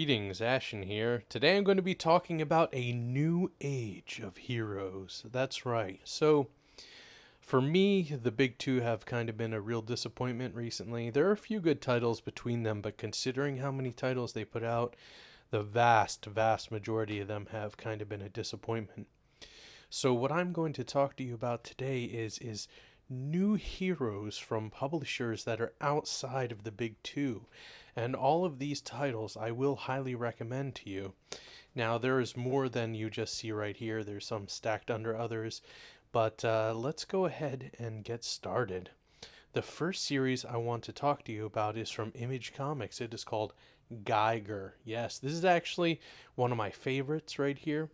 Greetings, Ashen here. Today I'm going to be talking about a new age of heroes. That's right. So, for me, the big two have kind of been a real disappointment recently. There are a few good titles between them, but considering how many titles they put out, the vast majority of them have kind of been a disappointment. So, what I'm going to talk to you about today is new heroes from publishers that are outside of the big two. And all of these titles I will highly recommend to you. Now, there is more than you just see right here. There's some stacked under others. But let's go ahead and get started. The first series I want to talk to you about is from Image Comics. It is called Geiger. Yes, this is actually one of my favorites right here.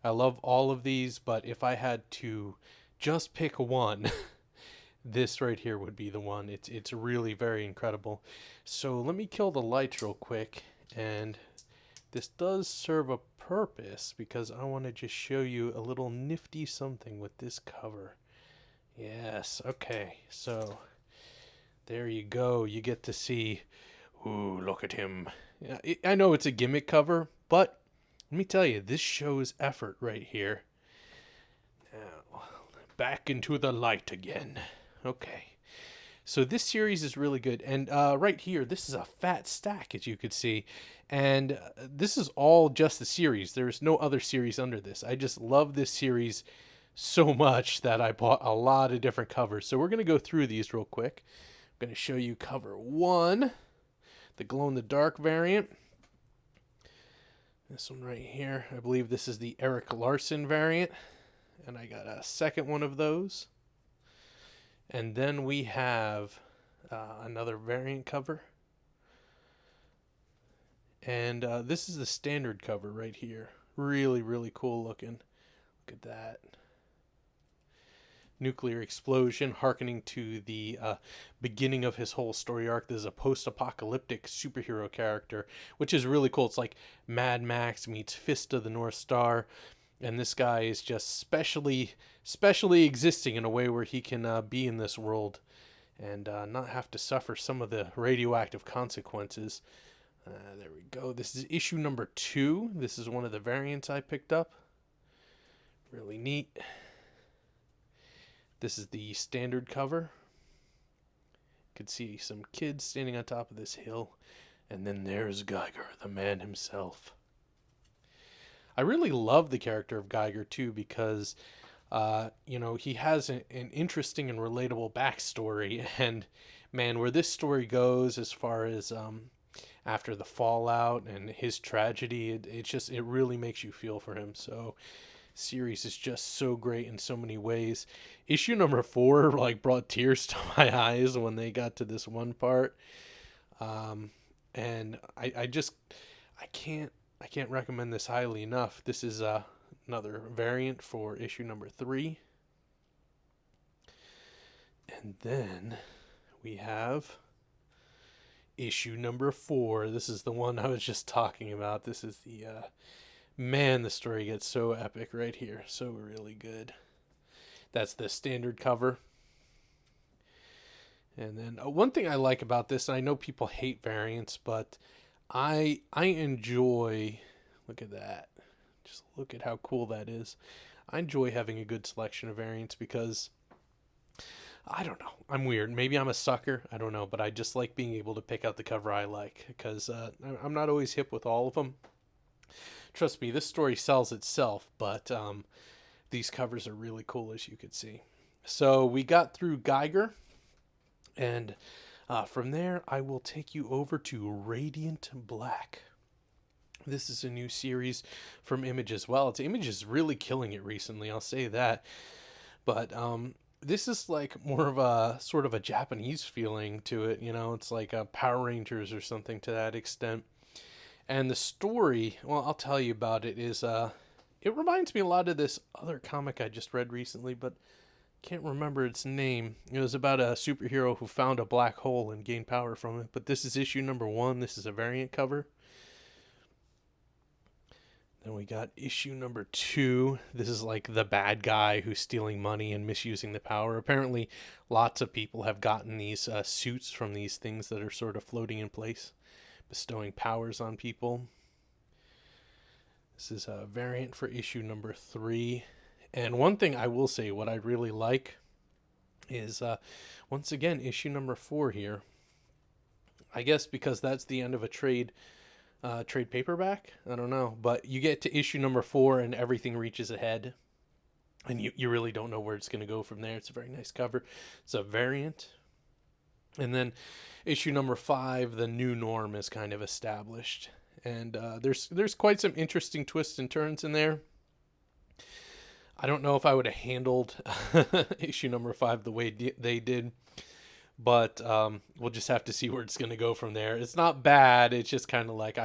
I love all of these, but if I had to just pick one, this right here would be the one. It's really very incredible. So let me kill the lights real quick, and this does serve a purpose because I want to just show you a little nifty something with this cover. Yes, okay, so there you go. You get to see, ooh, look at him. Yeah, I know it's a gimmick cover, but let me tell you, this shows effort right here. Now, back into the light again. Okay. So this series is really good. And right here, this is a fat stack, as you could see. And this is all just the series. There's no other series under this. I just love this series so much that I bought a lot of different covers. So we're going to go through these real quick. I'm going to show you cover 1, the glow-in-the-dark variant. This one right here, I believe this is the Eric Larson variant. And I got a second one of those. And then we have another variant cover. And this is the standard cover right here. Really cool looking. Look at that. Nuclear explosion, hearkening to the beginning of his whole story arc. This is a post-apocalyptic superhero character, which is really cool. It's like Mad Max meets Fist of the North Star. And this guy is just specially existing in a way where he can be in this world and not have to suffer some of the radioactive consequences. There we go. This is issue number 2. This is one of the variants I picked up. Really neat. This is the standard cover. You can see some kids standing on top of this hill. And then there's Geiger, the man himself. I really love the character of Geiger too because, he has an interesting and relatable backstory. And man, where this story goes as far as after the fallout and his tragedy, it really makes you feel for him. So, series is just so great in so many ways. Issue number 4 brought tears to my eyes when they got to this one part, and I can't recommend this highly enough. This is another variant for issue number 3. And then we have issue number 4. This is the one I was just talking about. This is the, man, the story gets so epic right here. So really good. That's the standard cover. And then one thing I like about this, and I know people hate variants, but I enjoy, look at that. Just look at how cool that is. I enjoy having a good selection of variants because, I don't know, I'm weird. Maybe I'm a sucker. I don't know, but I just like being able to pick out the cover I like because I'm not always hip with all of them. Trust me, this story sells itself, but these covers are really cool, as you could see. So we got through Geiger, and from there, I will take you over to Radiant Black. This is a new series from Image as well. Image is really killing it recently, I'll say that. But this is like more of a sort of a Japanese feeling to it. It's like a Power Rangers or something to that extent. And the story, well, I'll tell you about it, is it reminds me a lot of this other comic I just read recently, but can't remember its name. It was about a superhero who found a black hole and gained power from it. But this is issue number 1. This is a variant cover. Then we got issue number 2. This is like the bad guy who's stealing money and misusing the power. Apparently, lots of people have gotten these suits from these things that are sort of floating in place, bestowing powers on people. This is a variant for issue number 3. And one thing I will say, what I really like is, once again, issue number 4 here. I guess because that's the end of a trade paperback. I don't know. But you get to issue number 4 and everything reaches ahead. And you really don't know where it's going to go from there. It's a very nice cover. It's a variant. And then issue number 5, the new norm is kind of established. And there's quite some interesting twists and turns in there. I don't know if I would have handled issue number 5 the way they did. But we'll just have to see where it's going to go from there. It's not bad. It's just kind of like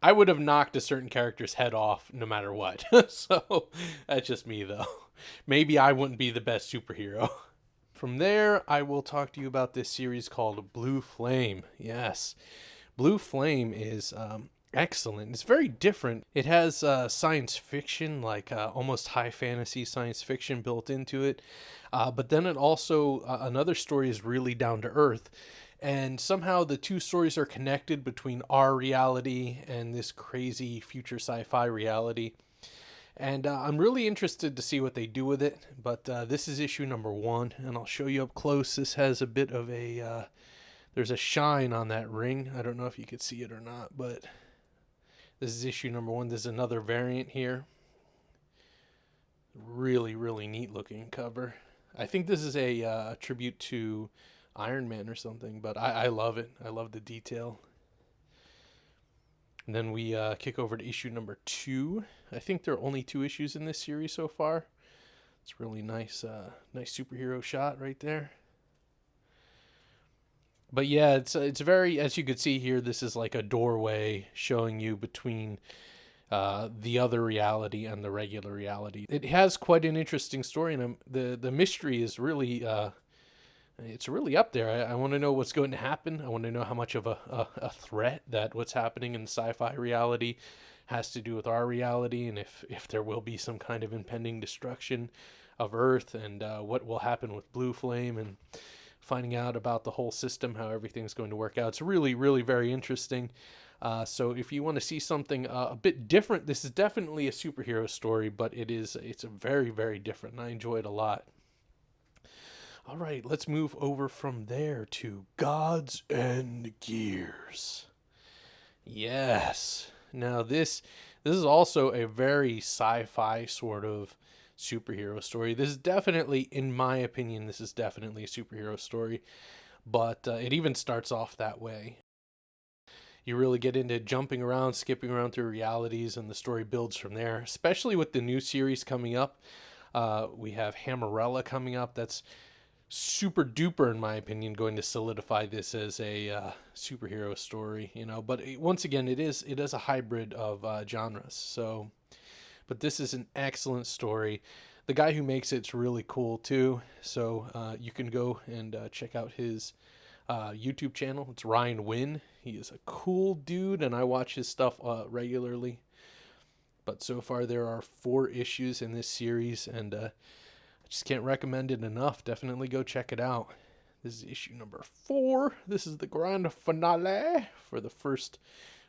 I would have knocked a certain character's head off no matter what. So that's just me, though. Maybe I wouldn't be the best superhero. From there, I will talk to you about this series called Blue Flame. Yes, Blue Flame is excellent. It's very different. It has science fiction, like almost high fantasy science fiction built into it. But then it also, another story is really down to earth. And somehow the two stories are connected between our reality and this crazy future sci-fi reality. And I'm really interested to see what they do with it. But this is issue number 1, and I'll show you up close. This has a bit of a, there's a shine on that ring. I don't know if you could see it or not, but this is issue number 1. There's another variant here. Really, really neat looking cover. I think this is a tribute to Iron Man or something, but I love it. I love the detail. And then we kick over to issue number 2. I think there are only 2 issues in this series so far. It's really nice, nice superhero shot right there. But yeah, it's very, as you could see here, this is like a doorway showing you between the other reality and the regular reality. It has quite an interesting story, and the mystery is really it's really up there. I want to know what's going to happen. I want to know how much of a threat that what's happening in sci-fi reality has to do with our reality, and if there will be some kind of impending destruction of Earth, and what will happen with Blue Flame, and finding out about the whole system, how everything's going to work out. It's really, really very interesting. So if you want to see something a bit different, this is definitely a superhero story, but it's a very, very different, and I enjoy it a lot. All right, let's move over from there to Gods and Gears. Yes. Now this is also a very sci-fi sort of superhero story. This is definitely, in my opinion, this is definitely a superhero story, but it even starts off that way. You really get into jumping around, skipping around through realities, and the story builds from there, especially with the new series coming up. We have Hammerella coming up. That's super duper, in my opinion, going to solidify this as a superhero story, but once again, it is a hybrid of genres. So, but this is an excellent story. The guy who makes it's really cool too. So you can go and check out his YouTube channel. It's Ryan Wynn. He is a cool dude, and I watch his stuff regularly. But so far there are 4 issues in this series, and I just can't recommend it enough. Definitely go check it out. This is issue number 4. This is the grand finale for the first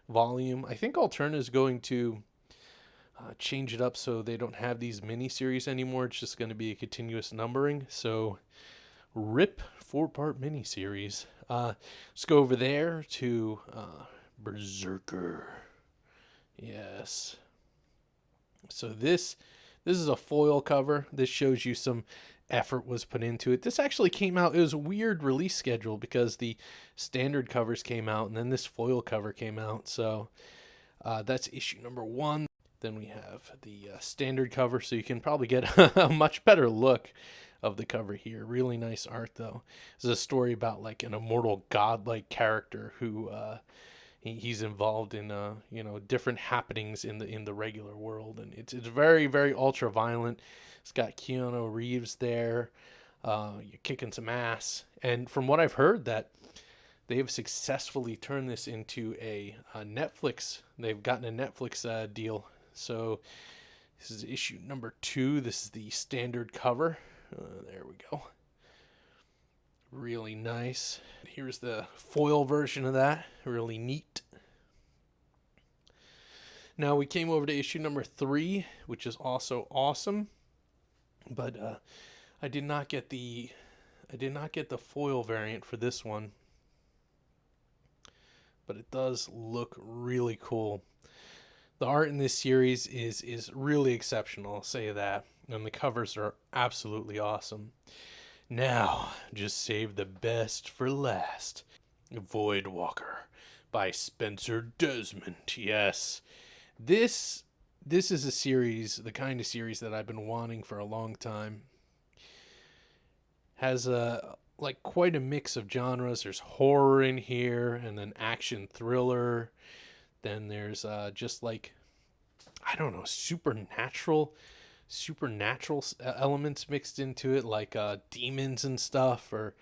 volume. I think Alterna is going to change it up so they don't have these mini-series anymore. It's just going to be a continuous numbering. So rip 4-part mini-series. Let's go over there to Berserker. Yes. So this is a foil cover. This shows you some effort was put into it. This actually came out, it was a weird release schedule because the standard covers came out and then this foil cover came out. So that's issue number 1. Then we have the standard cover, so you can probably get a much better look of the cover here. Really nice art, though. This is a story about like an immortal godlike character who he's involved in different happenings in the regular world, and it's very, very ultra violent. It's got Keanu Reeves there. You're kicking some ass, and from what I've heard, that they have successfully turned this into a Netflix. They've gotten a Netflix deal. So this is issue number 2. This is the standard cover. There we go. Really nice. Here's the foil version of that. Really neat. Now we came over to issue number 3, which is also awesome, but I did not get the foil variant for this one, but it does look really cool. The art in this series is really exceptional, I'll say that, and the covers are absolutely awesome. Now, just save the best for last. Voidwalker by Spencer Desmond. Yes. This is a series, the kind of series that I've been wanting for a long time. Has quite a mix of genres. There's horror in here, and then action thriller. Then there's just like, I don't know, supernatural elements mixed into it, like demons and stuff, or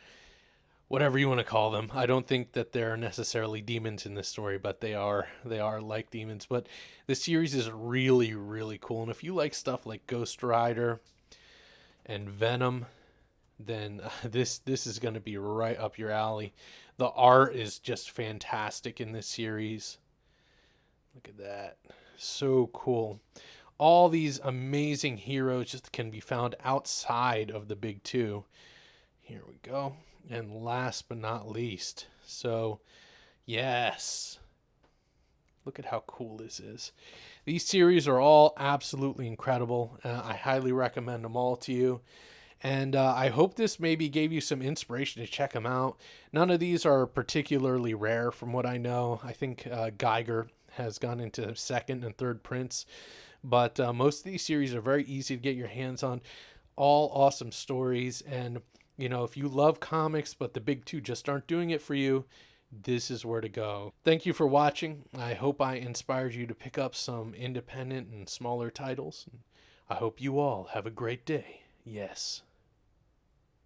whatever you want to call them. I don't think that there are necessarily demons in this story, but they are like demons. But the series is really, really cool. And if you like stuff like Ghost Rider and Venom, then this is going to be right up your alley. The art is just fantastic in this series. Look at that. So cool. All these amazing heroes just can be found outside of the big two. Here we go. And last but not least, so yes, look at how cool this is. These series are all absolutely incredible. I highly recommend them all to you. And I hope this maybe gave you some inspiration to check them out. None of these are particularly rare from what I know. I think Geiger has gone into second and third prints. But most of these series are very easy to get your hands on. All awesome stories. And, you know, if you love comics, but the big two just aren't doing it for you, this is where to go. Thank you for watching. I hope I inspired you to pick up some independent and smaller titles. I hope you all have a great day. Yes.